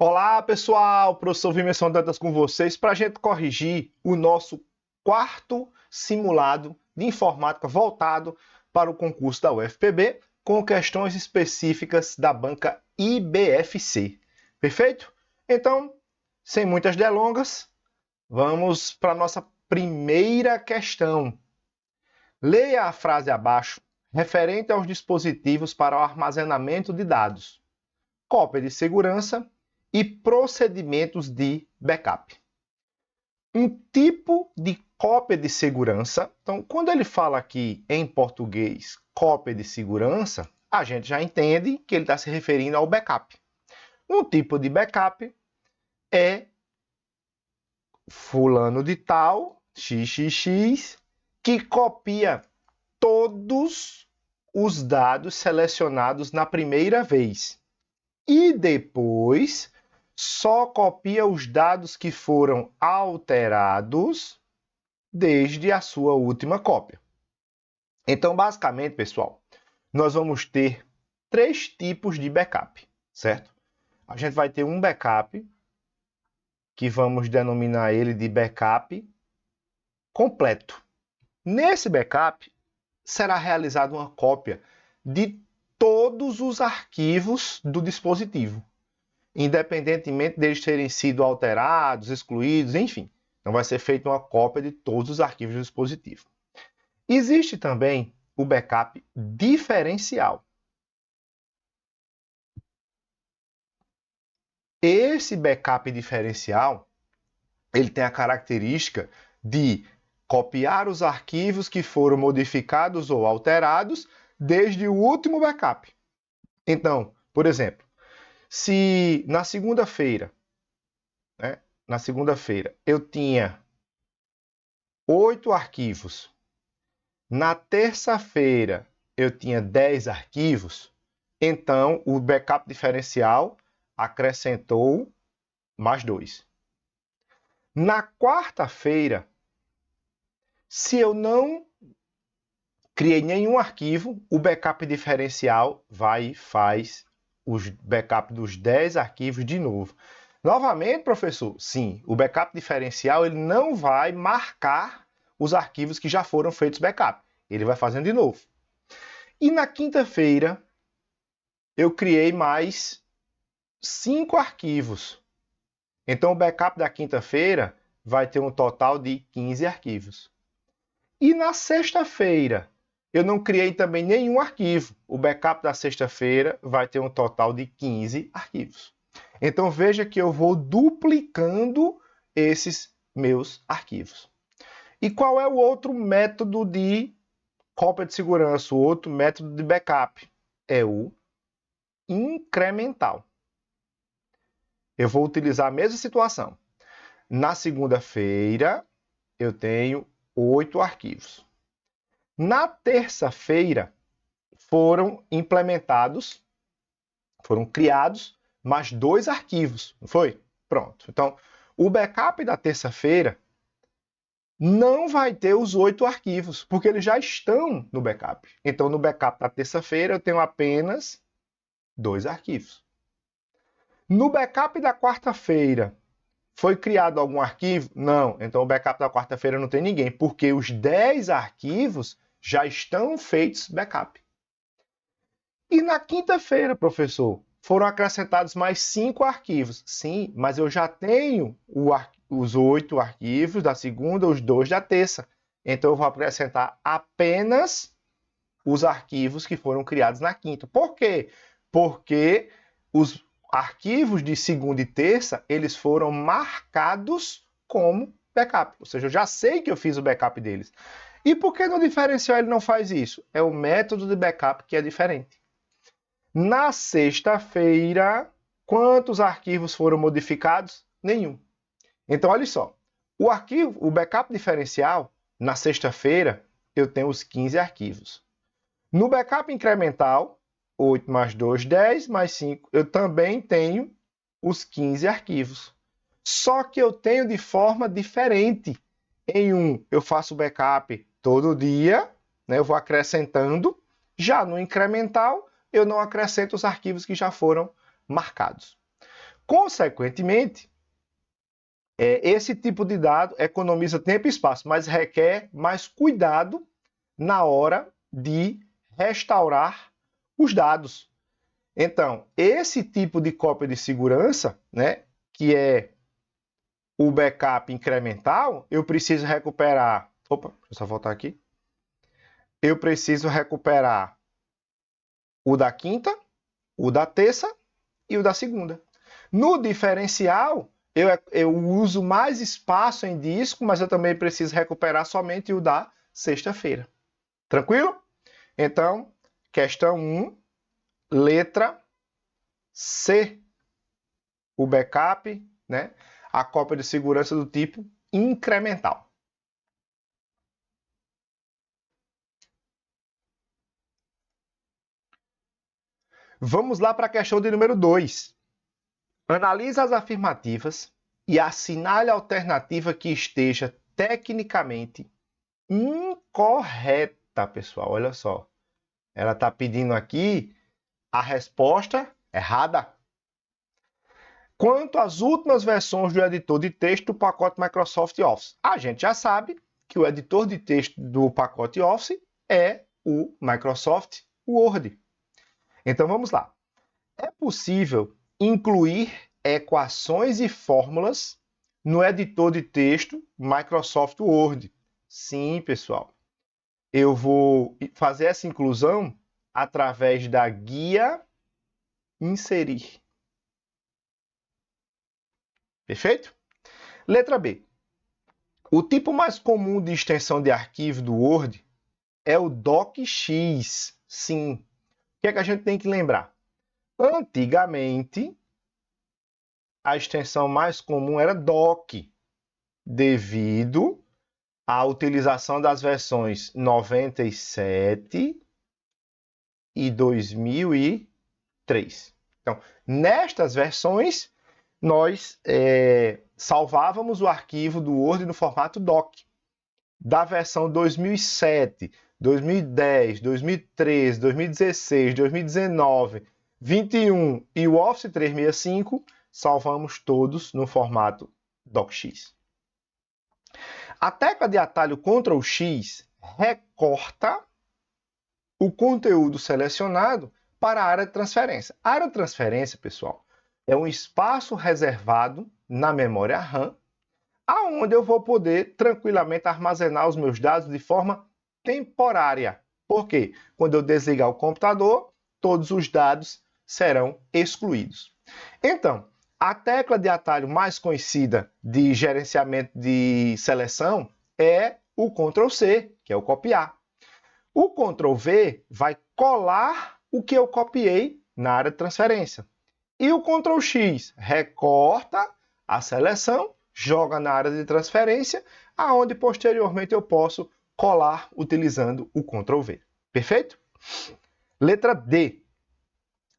Olá, pessoal! Professor Vimerson Dantas com vocês para a gente corrigir o nosso quarto simulado de informática voltado para o concurso da UFPB com questões específicas da banca IBFC. Perfeito? Então, sem muitas delongas, vamos para a nossa primeira questão. Leia a frase abaixo referente aos dispositivos para o armazenamento de dados, cópia de segurança e procedimentos de backup. Um tipo de cópia de segurança, então, quando ele fala aqui em português cópia de segurança, a gente já entende que ele está se referindo ao backup. Um tipo de backup é fulano de tal, XXX, que copia todos os dados selecionados na primeira vez e depois só copia os dados que foram alterados desde a sua última cópia. Então, basicamente, pessoal, nós vamos ter três tipos de backup, certo? A gente vai ter um backup, que vamos denominar ele de backup completo. Nesse backup, será realizada uma cópia de todos os arquivos do dispositivo, independentemente deles terem sido alterados, excluídos, enfim. Então, vai ser feita uma cópia de todos os arquivos do dispositivo. Existe também o backup diferencial. Esse backup diferencial, ele tem a característica de copiar os arquivos que foram modificados ou alterados desde o último backup. Então, por exemplo, se na segunda-feira, eu tinha 8 arquivos, na terça-feira eu tinha 10 arquivos, então o backup diferencial acrescentou mais 2. Na quarta-feira, se eu não criei nenhum arquivo, o backup diferencial vai e faz os backup dos 10 arquivos de novo. Novamente, professor, sim, o backup diferencial ele não vai marcar os arquivos que já foram feitos backup. Ele vai fazendo de novo. E na quinta-feira, eu criei mais 5 arquivos. Então, o backup da quinta-feira vai ter um total de 15 arquivos. E na sexta-feira, eu não criei também nenhum arquivo. O backup da sexta-feira vai ter um total de 15 arquivos. Então, veja que eu vou duplicando esses meus arquivos. E qual é o outro método de cópia de segurança? O outro método de backup é o incremental. Eu vou utilizar a mesma situação. Na segunda-feira, eu tenho 8 arquivos. Na terça-feira, foram criados mais 2 arquivos, não foi? Pronto. Então, o backup da terça-feira não vai ter os 8 arquivos, porque eles já estão no backup. Então, no backup da terça-feira, eu tenho apenas 2 arquivos. No backup da quarta-feira, foi criado algum arquivo? Não. Então, o backup da quarta-feira não tem ninguém, porque os 10 arquivos já estão feitos backup. E na quinta-feira, professor, foram acrescentados mais 5 arquivos. Sim, mas eu já tenho os 8 arquivos da segunda, os 2 da terça. Então, eu vou acrescentar apenas os arquivos que foram criados na quinta. Por quê? Porque os arquivos de segunda e terça, eles foram marcados como backup. Ou seja, eu já sei que eu fiz o backup deles. E por que no diferencial ele não faz isso? É o método de backup que é diferente. Na sexta-feira, quantos arquivos foram modificados? Nenhum. Então, olha só. O backup diferencial, na sexta-feira, eu tenho os 15 arquivos. No backup incremental, 8 mais 2, 10, mais 5, eu também tenho os 15 arquivos. Só que eu tenho de forma diferente. Em um, eu faço backup todo dia, né? Eu vou acrescentando. Já no incremental, eu não acrescento os arquivos que já foram marcados. Consequentemente, esse tipo de dado economiza tempo e espaço, mas requer mais cuidado na hora de restaurar os dados. Então, esse tipo de cópia de segurança, né, que é o backup incremental, eu preciso recuperar... Opa, deixa eu só voltar aqui. Eu preciso recuperar o da quinta, o da terça e o da segunda. No diferencial, eu uso mais espaço em disco, mas eu também preciso recuperar somente o da sexta-feira. Tranquilo? Então, questão 1, letra C. O backup, né? A cópia de segurança do tipo incremental. Vamos lá para a questão de número 2. Analise as afirmativas e assinale a alternativa que esteja tecnicamente incorreta, pessoal. Olha só. Ela está pedindo aqui a resposta errada. Quanto às últimas versões do editor de texto do pacote Microsoft Office, a gente já sabe que o editor de texto do pacote Office é o Microsoft Word. Então vamos lá. É possível incluir equações e fórmulas no editor de texto Microsoft Word? Sim, pessoal. Eu vou fazer essa inclusão através da guia Inserir. Perfeito? Letra B. O tipo mais comum de extensão de arquivo do Word é o DocX. Sim. O que é que a gente tem que lembrar? Antigamente, a extensão mais comum era doc, devido à utilização das versões 97 e 2003. Então, nestas versões, nós salvávamos o arquivo do Word no formato doc. Da versão 2007, 2010, 2013, 2016, 2019, 21 e o Office 365, salvamos todos no formato DocX. A tecla de atalho Ctrl X recorta o conteúdo selecionado para a área de transferência. A área de transferência, pessoal, é um espaço reservado na memória RAM, aonde eu vou poder tranquilamente armazenar os meus dados de forma temporária. Por quê? Quando eu desligar o computador, todos os dados serão excluídos. Então, a tecla de atalho mais conhecida de gerenciamento de seleção é o Ctrl+C, que é o copiar. O Ctrl+V vai colar o que eu copiei na área de transferência. E o Ctrl+X recorta a seleção, joga na área de transferência, aonde posteriormente eu posso colar utilizando o Ctrl+V. Perfeito? Letra D.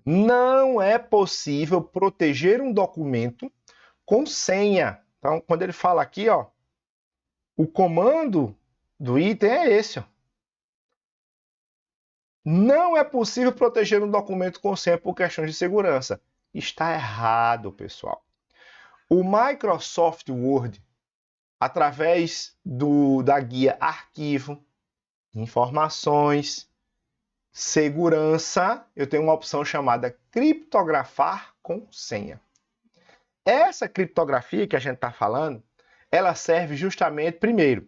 Não é possível proteger um documento com senha. Então, quando ele fala aqui, ó, o comando do item é esse. Ó. Não é possível proteger um documento com senha por questões de segurança. Está errado, pessoal. O Microsoft Word, através da guia Arquivo, Informações, Segurança, eu tenho uma opção chamada Criptografar com senha. Essa criptografia que a gente está falando, ela serve justamente, primeiro,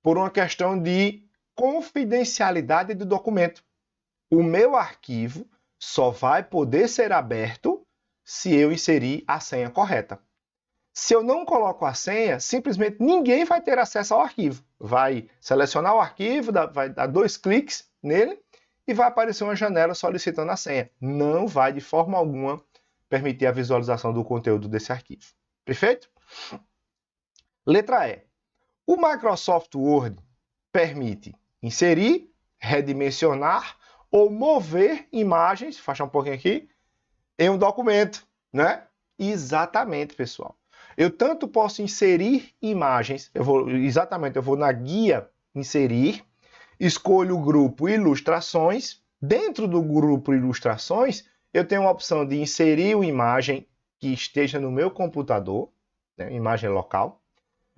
por uma questão de confidencialidade do documento. O meu arquivo só vai poder ser aberto se eu inserir a senha correta. Se eu não coloco a senha, simplesmente ninguém vai ter acesso ao arquivo. Vai selecionar o arquivo, vai dar 2 cliques nele e vai aparecer uma janela solicitando a senha. Não vai, de forma alguma, permitir a visualização do conteúdo desse arquivo. Perfeito? Letra E. O Microsoft Word permite inserir, redimensionar ou mover imagens, fecha um pouquinho aqui, em um documento, né? Exatamente, pessoal. Eu tanto posso inserir imagens, eu vou na guia Inserir, escolho o grupo Ilustrações. Dentro do grupo Ilustrações, eu tenho a opção de inserir uma imagem que esteja no meu computador, né, imagem local.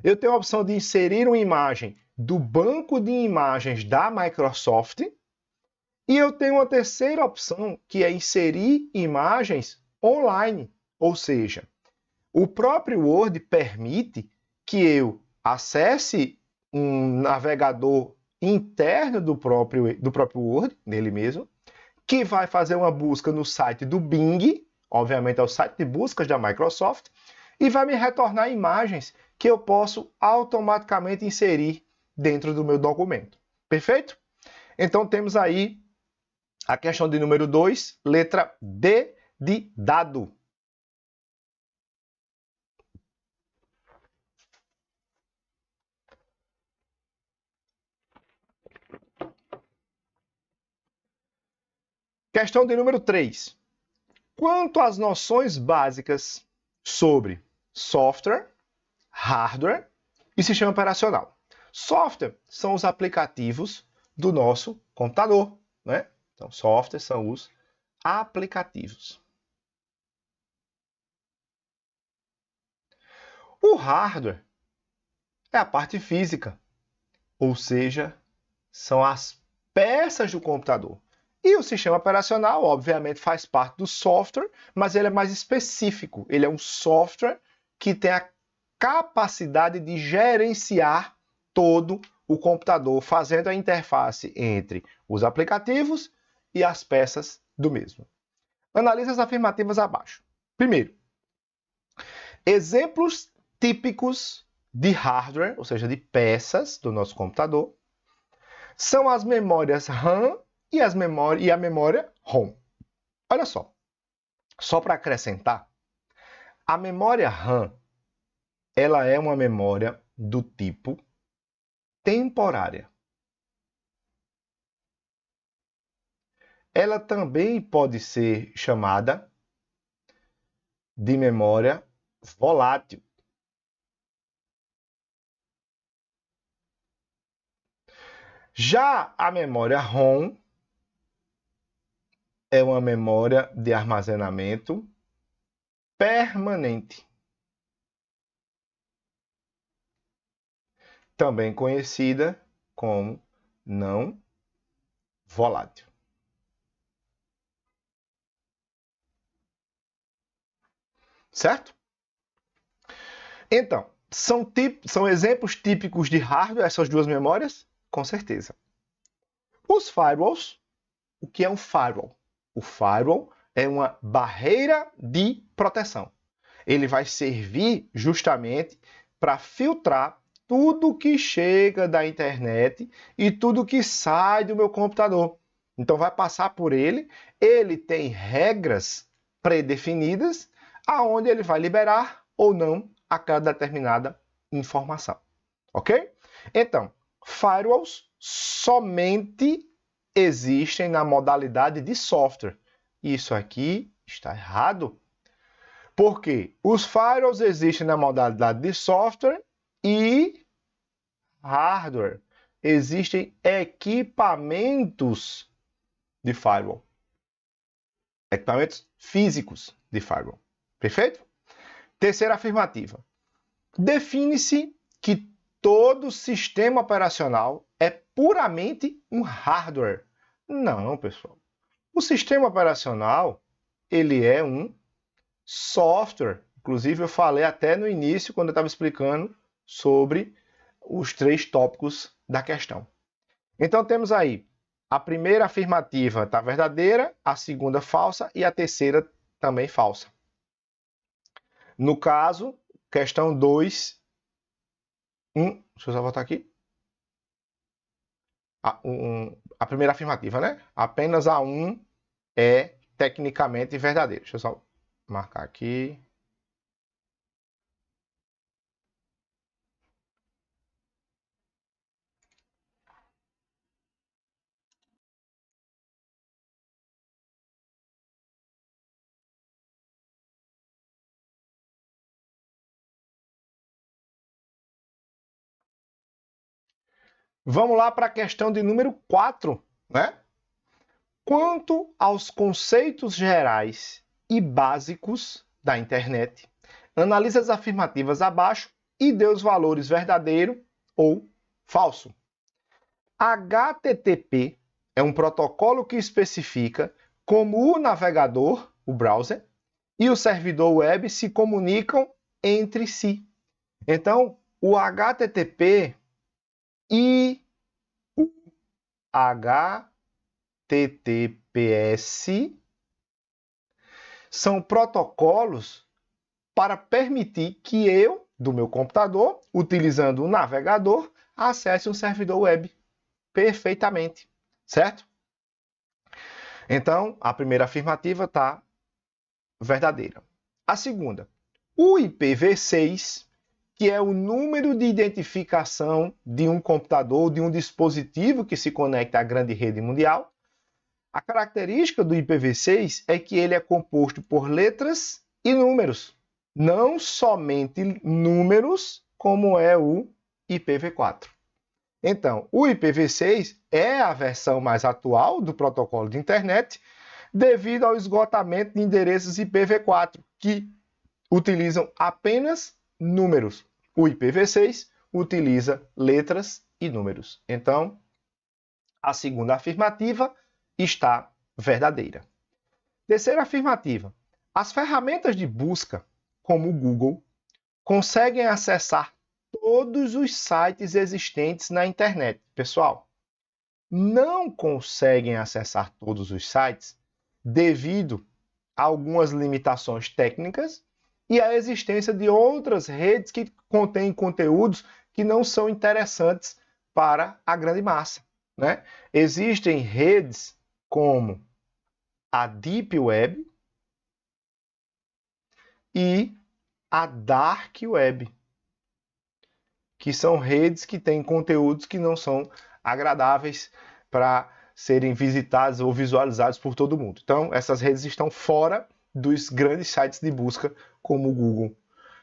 Eu tenho a opção de inserir uma imagem do banco de imagens da Microsoft. E eu tenho uma terceira opção, que é inserir imagens online. Ou seja, o próprio Word permite que eu acesse um navegador interno do próprio Word, nele mesmo, que vai fazer uma busca no site do Bing, obviamente é o site de buscas da Microsoft, e vai me retornar imagens que eu posso automaticamente inserir dentro do meu documento. Perfeito? Então temos aí a questão de número 2, letra D de dado. Questão de número 3. Quanto às noções básicas sobre software, hardware e sistema operacional. Software são os aplicativos do nosso computador, né? Então, software são os aplicativos. O hardware é a parte física, ou seja, são as peças do computador. E o sistema operacional, obviamente, faz parte do software, mas ele é mais específico. Ele é um software que tem a capacidade de gerenciar todo o computador, fazendo a interface entre os aplicativos e as peças do mesmo. Analise as afirmativas abaixo. Primeiro, exemplos típicos de hardware, ou seja, de peças do nosso computador, são as memórias RAM e a memória ROM. Olha só para acrescentar, a memória RAM ela é uma memória do tipo temporária. Ela também pode ser chamada de memória volátil. Já a memória ROM é uma memória de armazenamento permanente, também conhecida como não volátil. Certo? Então, são exemplos típicos de hardware essas duas memórias? Com certeza. Os firewalls, o que é um firewall? O firewall é uma barreira de proteção. Ele vai servir justamente para filtrar tudo que chega da internet e tudo que sai do meu computador. Então vai passar por ele, ele tem regras predefinidas aonde ele vai liberar ou não aquela determinada informação. OK? Então, firewalls somente existem na modalidade de software. Isso aqui está errado. Porque os firewalls existem na modalidade de software e hardware. Existem equipamentos de firewall. Equipamentos físicos de firewall. Perfeito? Terceira afirmativa. Define-se que todo sistema operacional é puramente um hardware. Não, pessoal. O sistema operacional, ele é um software. Inclusive, eu falei até no início, quando eu estava explicando sobre os 3 tópicos da questão. Então, temos aí a primeira afirmativa está verdadeira, a segunda falsa e a terceira também falsa. No caso, questão 2, deixa eu só voltar aqui. A primeira afirmativa, né? Apenas a 1 é tecnicamente verdadeira. Deixa eu só marcar aqui. Vamos lá para a questão de número 4, né? Quanto aos conceitos gerais e básicos da internet, analisa as afirmativas abaixo e dê os valores verdadeiro ou falso. HTTP é um protocolo que especifica como o navegador, o browser, e o servidor web se comunicam entre si. Então, o HTTP e o HTTPS são protocolos para permitir que eu, do meu computador, utilizando o navegador, acesse um servidor web perfeitamente, certo? Então, a primeira afirmativa está verdadeira. A segunda, o IPv6, que é o número de identificação de um computador, de um dispositivo que se conecta à grande rede mundial. A característica do IPv6 é que ele é composto por letras e números, não somente números, como é o IPv4. Então, o IPv6 é a versão mais atual do protocolo de internet, devido ao esgotamento de endereços IPv4, que utilizam apenas números. O IPv6 utiliza letras e números. Então, a segunda afirmativa está verdadeira. Terceira afirmativa. As ferramentas de busca, como o Google, conseguem acessar todos os sites existentes na internet. Pessoal, não conseguem acessar todos os sites devido a algumas limitações técnicas e a existência de outras redes que contêm conteúdos que não são interessantes para a grande massa, né? Existem redes como a Deep Web e a Dark Web, que são redes que têm conteúdos que não são agradáveis para serem visitados ou visualizados por todo mundo. Então, essas redes estão fora dos grandes sites de busca como o Google,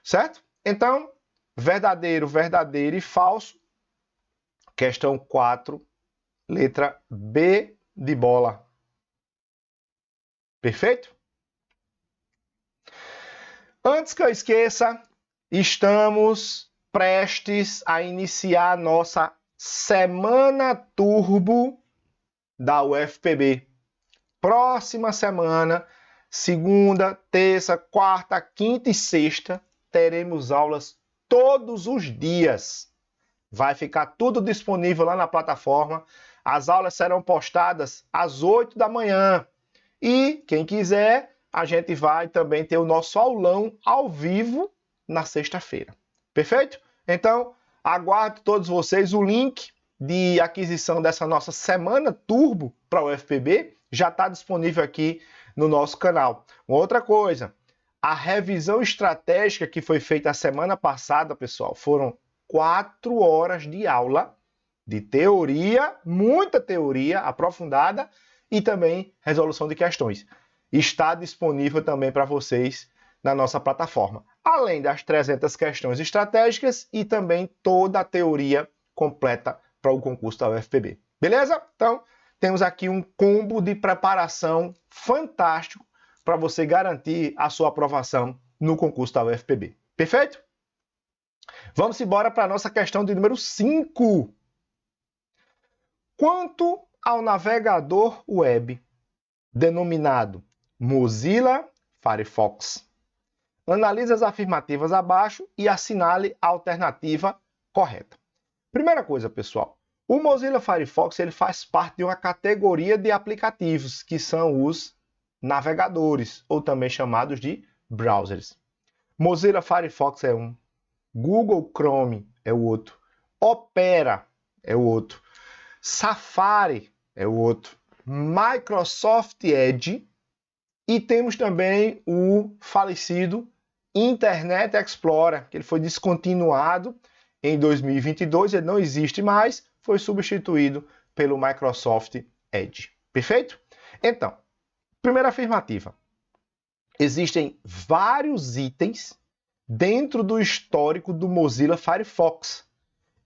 certo? Então, verdadeiro, verdadeiro e falso. Questão 4, letra B de bola. Perfeito? Antes que eu esqueça, estamos prestes a iniciar nossa Semana Turbo da UFPB. Próxima semana, segunda, terça, quarta, quinta e sexta, teremos aulas todos os dias. Vai ficar tudo disponível lá na plataforma. As aulas serão postadas às 8 da manhã. E quem quiser, a gente vai também ter o nosso aulão ao vivo na sexta-feira. Perfeito? Então, aguardo todos vocês. O link de aquisição dessa nossa Semana Turbo para o UFPB já está disponível aqui no nosso canal. Outra coisa, a revisão estratégica que foi feita a semana passada, pessoal, foram 4 horas de aula de teoria, muita teoria aprofundada e também resolução de questões. Está disponível também para vocês na nossa plataforma. Além das 300 questões estratégicas e também toda a teoria completa para o concurso da UFPB. Beleza? Então, temos aqui um combo de preparação fantástico para você garantir a sua aprovação no concurso da UFPB. Perfeito? Vamos embora para a nossa questão de número 5. Quanto ao navegador web denominado Mozilla Firefox, analise as afirmativas abaixo e assinale a alternativa correta. Primeira coisa, pessoal, o Mozilla Firefox ele faz parte de uma categoria de aplicativos, que são os navegadores, ou também chamados de browsers. Mozilla Firefox é um, Google Chrome é o outro, Opera é o outro, Safari é o outro, Microsoft Edge e temos também o falecido Internet Explorer, que ele foi descontinuado em 2022, ele não existe mais, foi substituído pelo Microsoft Edge. Perfeito? Então, primeira afirmativa. Existem vários itens dentro do histórico do Mozilla Firefox,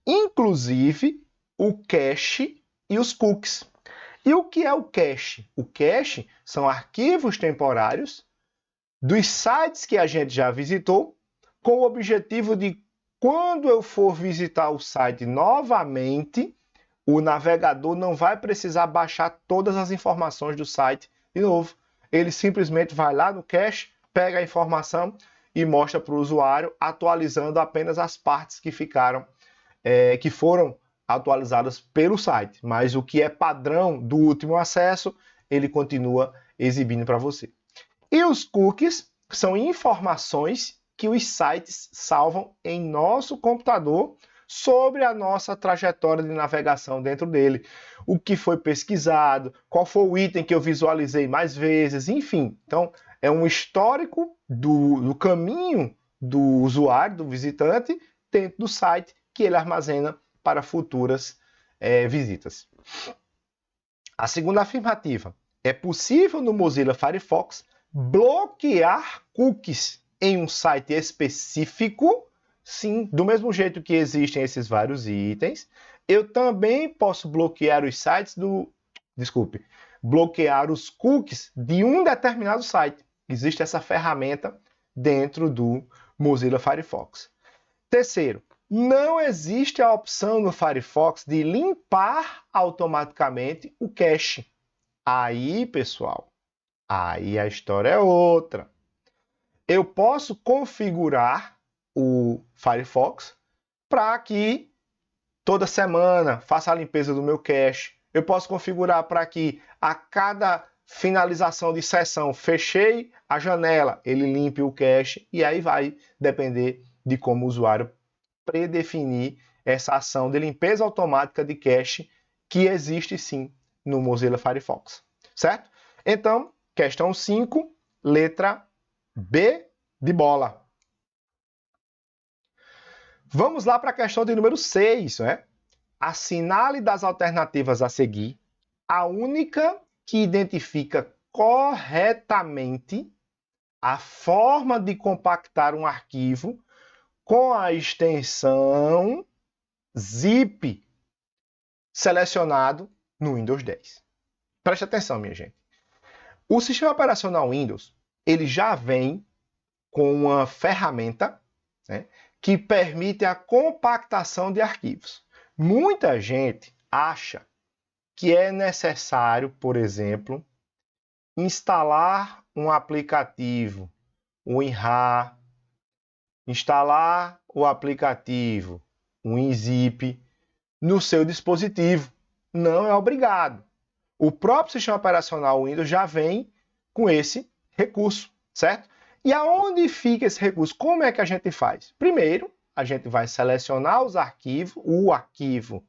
inclusive o cache e os cookies. E o que é o cache? O cache são arquivos temporários dos sites que a gente já visitou, com o objetivo de, quando eu for visitar o site novamente, o navegador não vai precisar baixar todas as informações do site de novo. Ele simplesmente vai lá no cache, pega a informação e mostra para o usuário, atualizando apenas as partes que ficaram, que foram atualizadas pelo site. Mas o que é padrão do último acesso, ele continua exibindo para você. E os cookies são informações que os sites salvam em nosso computador sobre a nossa trajetória de navegação dentro dele. O que foi pesquisado, qual foi o item que eu visualizei mais vezes, enfim. Então, é um histórico do caminho do usuário, do visitante, dentro do site que ele armazena para futuras visitas. A segunda afirmativa: é possível no Mozilla Firefox bloquear cookies em um site específico? Sim, do mesmo jeito que existem esses vários itens, eu também posso bloquear os sites bloquear os cookies de um determinado site. Existe essa ferramenta dentro do Mozilla Firefox. Terceiro, não existe a opção no Firefox de limpar automaticamente o cache. Aí, pessoal, aí a história é outra. Eu posso configurar o Firefox para que toda semana faça a limpeza do meu cache. Eu posso configurar para que a cada finalização de sessão, fechei a janela, ele limpe o cache, e aí vai depender de como o usuário predefinir essa ação de limpeza automática de cache que existe sim no Mozilla Firefox, certo? Então, questão 5, letra B de bola. Vamos lá para a questão de número 6, né? Assinale das alternativas a seguir a única que identifica corretamente a forma de compactar um arquivo com a extensão zip selecionado no Windows 10. Preste atenção, minha gente. O sistema operacional Windows, ele já vem com uma ferramenta, né, que permite a compactação de arquivos. Muita gente acha que é necessário, por exemplo, instalar um aplicativo, o WinRAR, instalar o aplicativo, o WinZip, no seu dispositivo. Não é obrigado. O próprio sistema operacional Windows já vem com esse recurso, certo? E aonde fica esse recurso? Como é que a gente faz? Primeiro, a gente vai selecionar os arquivos, o arquivo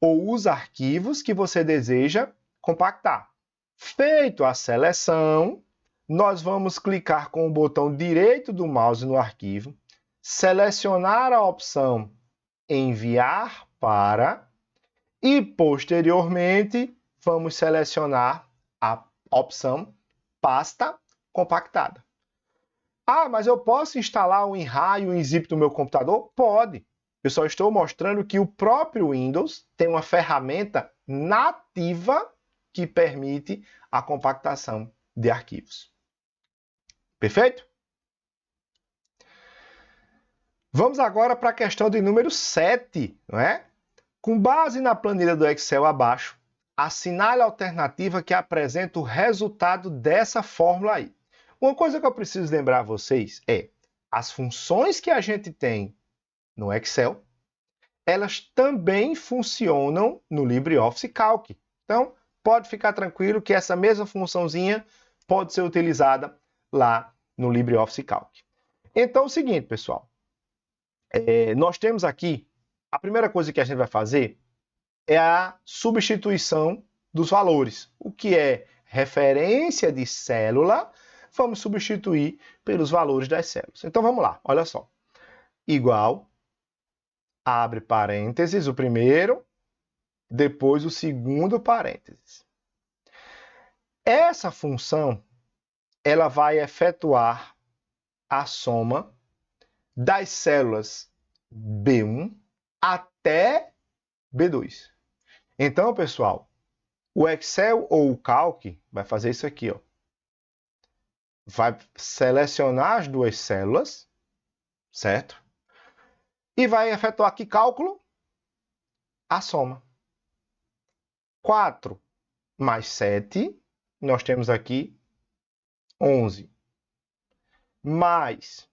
ou os arquivos que você deseja compactar. Feito a seleção, nós vamos clicar com o botão direito do mouse no arquivo, selecionar a opção Enviar para e, posteriormente, vamos selecionar a opção Pasta compactada. Ah, mas eu posso instalar o WinRAR e o WinZip no meu computador? Pode. Eu só estou mostrando que o próprio Windows tem uma ferramenta nativa que permite a compactação de arquivos. Perfeito? Vamos agora para a questão de número 7, não é? Com base na planilha do Excel abaixo, assinale a alternativa que apresenta o resultado dessa fórmula aí. Uma coisa que eu preciso lembrar a vocês é as funções que a gente tem no Excel, elas também funcionam no LibreOffice Calc. Então, pode ficar tranquilo que essa mesma funçãozinha pode ser utilizada lá no LibreOffice Calc. Então, é o seguinte, pessoal. Nós temos aqui, a primeira coisa que a gente vai fazer é a substituição dos valores. O que é referência de célula, vamos substituir pelos valores das células. Então, vamos lá, olha só. Igual, abre parênteses, o primeiro, depois o segundo parênteses. Essa função, ela vai efetuar a soma das células B1 até B2. Então, pessoal, o Excel ou o Calc vai fazer isso aqui, ó. vai selecionar as duas células, certo? E vai efetuar que cálculo? A soma. 4 mais 7, nós temos aqui 11. Mais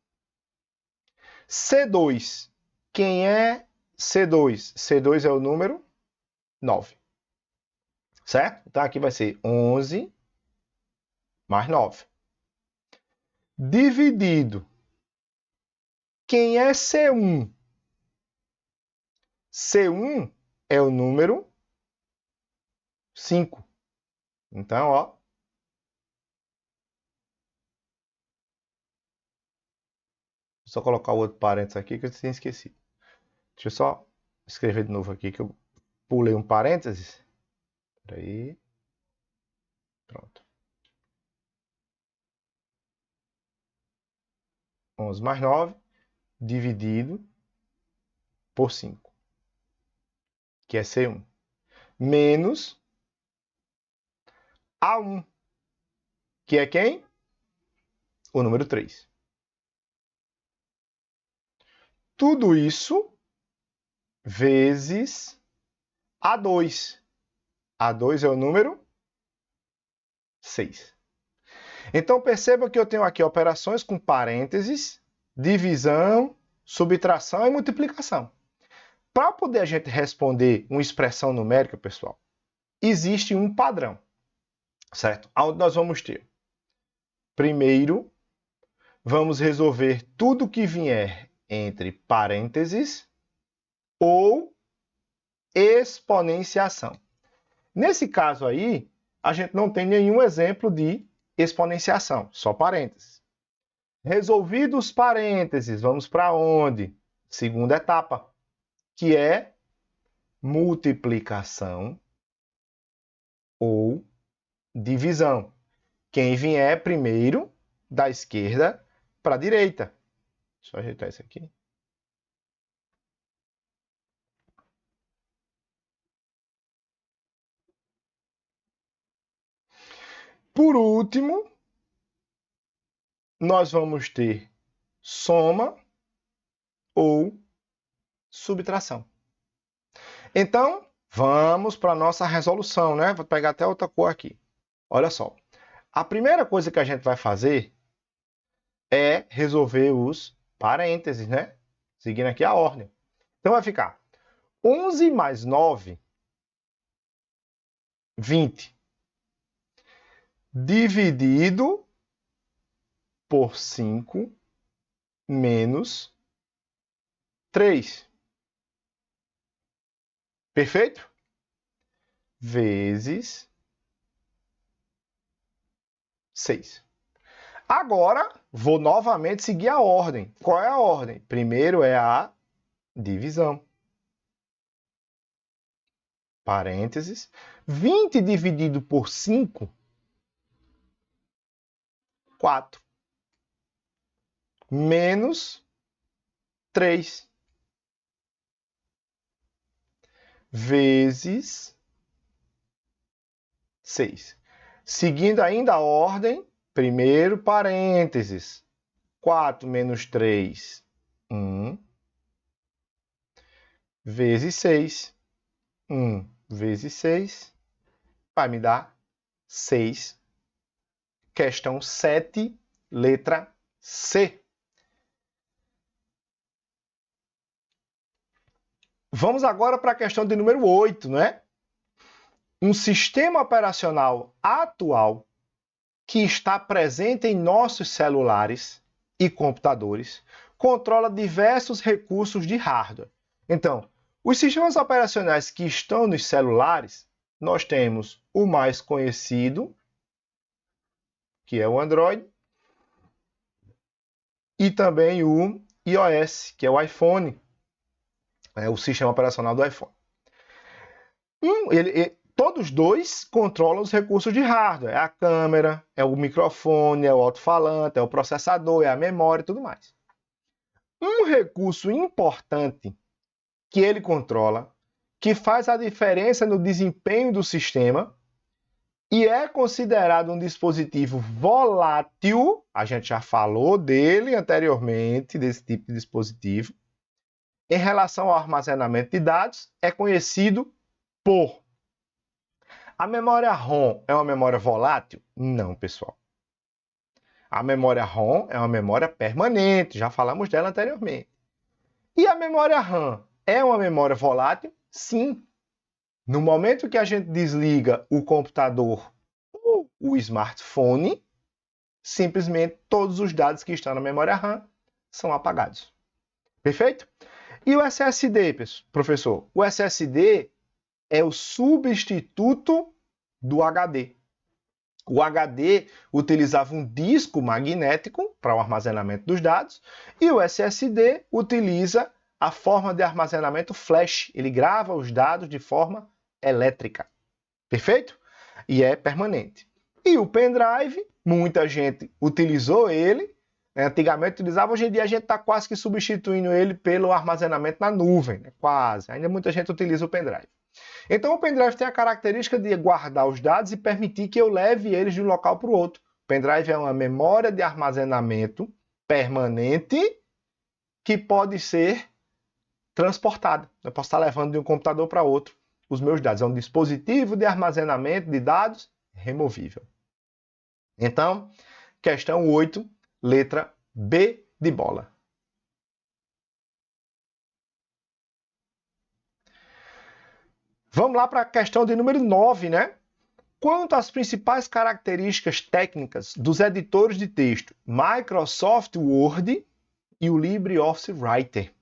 C2. Quem é C2? C2 é o número 9. Certo? Então aqui vai ser 11 mais 9. Dividido. Quem é C1? C1 é o número 5. Então, ó. Vou só colocar o outro parênteses aqui que eu tinha esquecido. Deixa eu só escrever de novo aqui que eu pulei um parênteses. Espera aí. Pronto. 11 mais 9 dividido por 5, que é C1, menos A1, que é quem? O número 3. Tudo isso vezes A2. A2 é o número 6. Então, perceba que eu tenho aqui operações com parênteses, divisão, subtração e multiplicação. Para poder a gente responder uma expressão numérica, pessoal, existe um padrão, certo? Onde nós vamos ter. Primeiro, vamos resolver tudo que vier entre parênteses ou exponenciação. Nesse caso aí, a gente não tem nenhum exemplo de exponenciação, só parênteses. Resolvidos os parênteses, vamos para onde? Segunda etapa, que é multiplicação ou divisão. Quem vier primeiro, da esquerda para a direita. Deixa eu ajeitar isso aqui. Por último, nós vamos ter soma ou subtração. Então, vamos para a nossa resolução, né? Vou pegar até outra cor aqui. Olha só. A primeira coisa que a gente vai fazer é resolver os parênteses, né? Seguindo aqui a ordem. Então, vai ficar 11 mais 9, 20. Dividido por 5 menos 3. Perfeito? Vezes 6. Agora, vou novamente seguir a ordem. Qual é a ordem? Primeiro é a divisão. Parênteses. 20 dividido por 5, 4. Menos 3. Vezes 6. Seguindo ainda a ordem, primeiro parênteses. 4 menos 3, 1. Vezes 6. 1 vezes 6 vai me dar 6. Questão 7, letra C. Vamos agora para a questão de número 8, não é? Um sistema operacional atual que está presente em nossos celulares e computadores controla diversos recursos de hardware. Então, os sistemas operacionais que estão nos celulares, nós temos o mais conhecido, que é o Android, e também o iOS, que é o iPhone, é o sistema operacional do iPhone. Todos dois controlam os recursos de hardware. É a câmera, é o microfone, é o alto-falante, é o processador, é a memória e tudo mais. Um recurso importante que ele controla, que faz a diferença no desempenho do sistema, e é considerado um dispositivo volátil, a gente já falou dele anteriormente, desse tipo de dispositivo, em relação ao armazenamento de dados, é conhecido por... A memória ROM é uma memória volátil? Não, pessoal. A memória ROM é uma memória permanente, já falamos dela anteriormente. E a memória RAM é uma memória volátil? Sim. No momento que a gente desliga o computador ou o smartphone, simplesmente todos os dados que estão na memória RAM são apagados. Perfeito? E o SSD, professor? O SSD é o substituto do HD. O HD utilizava um disco magnético para o armazenamento dos dados e o SSD utiliza a forma de armazenamento flash. Ele grava os dados de forma elétrica. Perfeito? E é permanente. E o pendrive, muita gente utilizou ele, antigamente utilizava, hoje em dia a gente está quase que substituindo ele pelo armazenamento na nuvem, né? Quase. Ainda muita gente utiliza o pendrive. Então o pendrive tem a característica de guardar os dados e permitir que eu leve eles de um local para o outro. O pendrive é uma memória de armazenamento permanente que pode ser transportada. Eu posso estar levando de um computador para outro os meus dados. É um dispositivo de armazenamento de dados removível. Então, questão 8, letra B de bola. Vamos lá para a questão de número 9, né? Quanto às principais características técnicas dos editores de texto Microsoft Word e o LibreOffice Writer,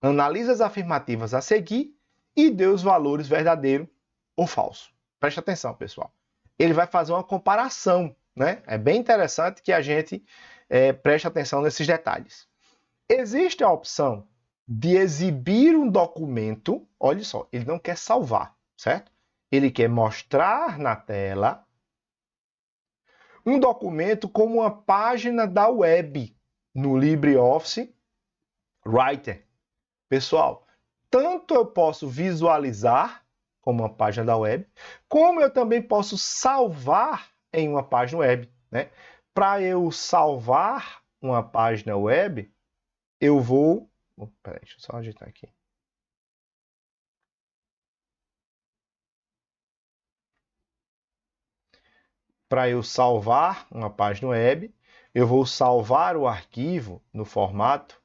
analise as afirmativas a seguir e dê os valores verdadeiro ou falso. Preste atenção, pessoal. Ele vai fazer uma comparação, né? É bem interessante que a gente preste atenção nesses detalhes. Existe a opção de exibir um documento, olha só, ele não quer salvar, certo? Ele quer mostrar na tela um documento como uma página da web no LibreOffice Writer. Pessoal, tanto eu posso visualizar como uma página da web, como eu também posso salvar em uma página web, né? Para eu salvar uma página web, eu vou... Peraí, deixa eu só ajeitar aqui. Para eu salvar uma página web, eu vou salvar o arquivo no formato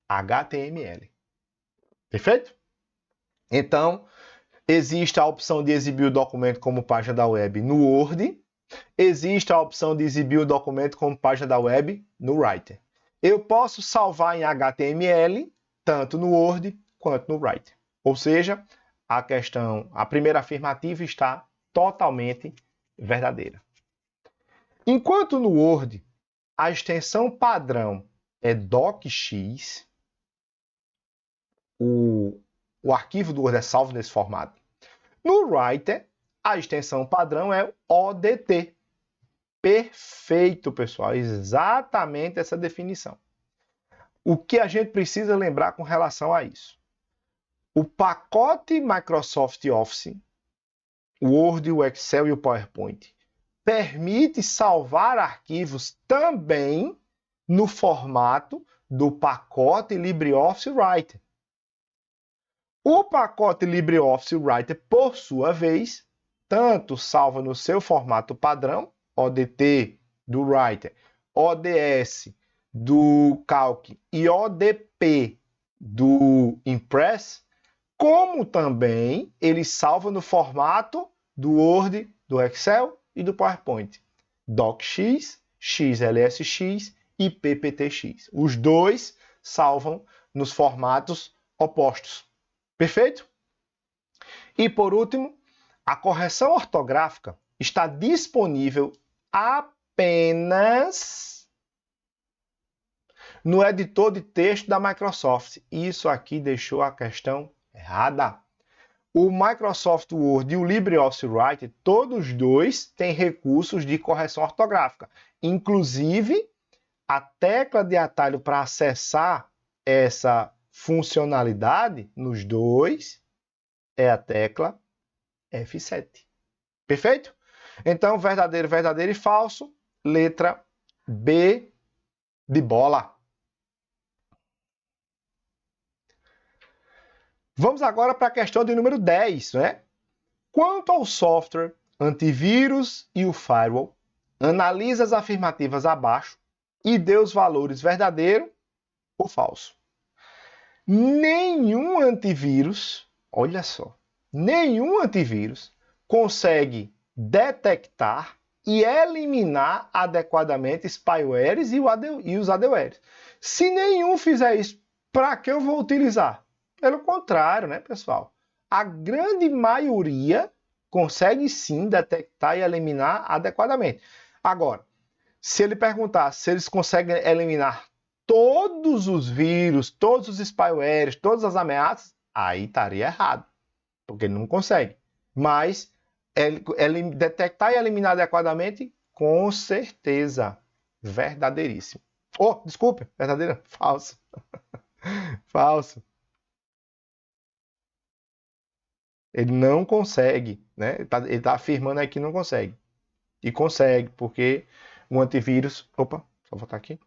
HTML. Perfeito? Então, existe a opção de exibir o documento como página da web no Word. Existe a opção de exibir o documento como página da web no Writer. Eu posso salvar em HTML, tanto no Word quanto no Writer. Ou seja, a primeira afirmativa está totalmente verdadeira. Enquanto no Word a extensão padrão é docx, o arquivo do Word é salvo nesse formato. No Writer, a extensão padrão é ODT. Perfeito, pessoal. Exatamente essa definição. O que a gente precisa lembrar com relação a isso? O pacote Microsoft Office, o Word, o Excel e o PowerPoint, permite salvar arquivos também no formato do pacote LibreOffice Writer. O pacote LibreOffice Writer, por sua vez, tanto salva no seu formato padrão, ODT do Writer, ODS do Calc e ODP do Impress, como também ele salva no formato do Word, do Excel e do PowerPoint. DocX, XLSX e PPTX. Os dois salvam nos formatos opostos. Perfeito? E por último, a correção ortográfica está disponível apenas no editor de texto da Microsoft. Isso aqui deixou a questão errada. O Microsoft Word e o LibreOffice Writer, todos dois têm recursos de correção ortográfica. Inclusive, a tecla de atalho para acessar essa funcionalidade nos dois é a tecla F7. Perfeito? Então, verdadeiro, verdadeiro e falso. Letra B de bola. Vamos agora para a questão de número 10, né? Quanto ao software antivírus e o firewall, analisa as afirmativas abaixo e dê os valores verdadeiro ou falso. Nenhum antivírus, olha só, nenhum antivírus consegue detectar e eliminar adequadamente spywares e os adwares. Se nenhum fizer isso, para que eu vou utilizar? Pelo contrário, né, pessoal? A grande maioria consegue sim detectar e eliminar adequadamente. Agora, se ele perguntar se eles conseguem eliminar todos os vírus, todos os spywares, todas as ameaças, aí estaria errado, porque ele não consegue. Mas detectar e eliminar adequadamente, com certeza, verdadeiríssimo. Oh, desculpe, verdadeira? Falso. Falso. Ele não consegue, né? Ele tá afirmando aí que não consegue. E consegue, porque o antivírus... Opa, só voltar aqui.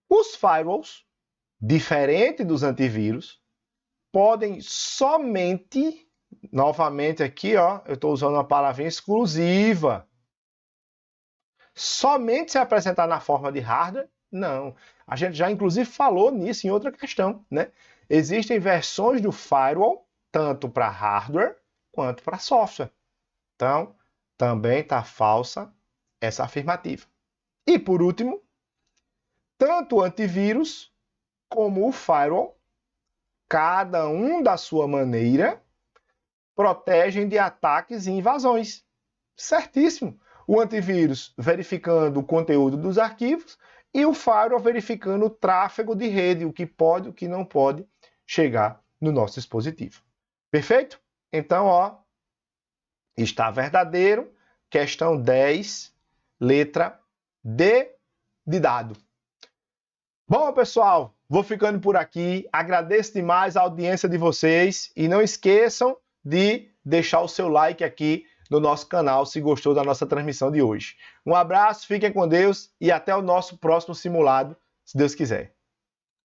Os firewalls, diferente dos antivírus, podem somente, novamente aqui, ó, eu estou usando uma palavrinha exclusiva, somente se apresentar na forma de hardware? Não. A gente já, inclusive, falou nisso em outra questão, né? Existem versões do firewall, tanto para hardware quanto para software. Então, também está falsa essa afirmativa. E, por último, tanto o antivírus como o firewall, cada um da sua maneira, protegem de ataques e invasões. Certíssimo. O antivírus verificando o conteúdo dos arquivos e o firewall verificando o tráfego de rede, o que pode e o que não pode chegar no nosso dispositivo. Perfeito? Então, ó, está verdadeiro. Questão 10, letra D de dado. Bom, pessoal, vou ficando por aqui. Agradeço demais a audiência de vocês e não esqueçam de deixar o seu like aqui no nosso canal se gostou da nossa transmissão de hoje. Um abraço, fiquem com Deus e até o nosso próximo simulado, se Deus quiser.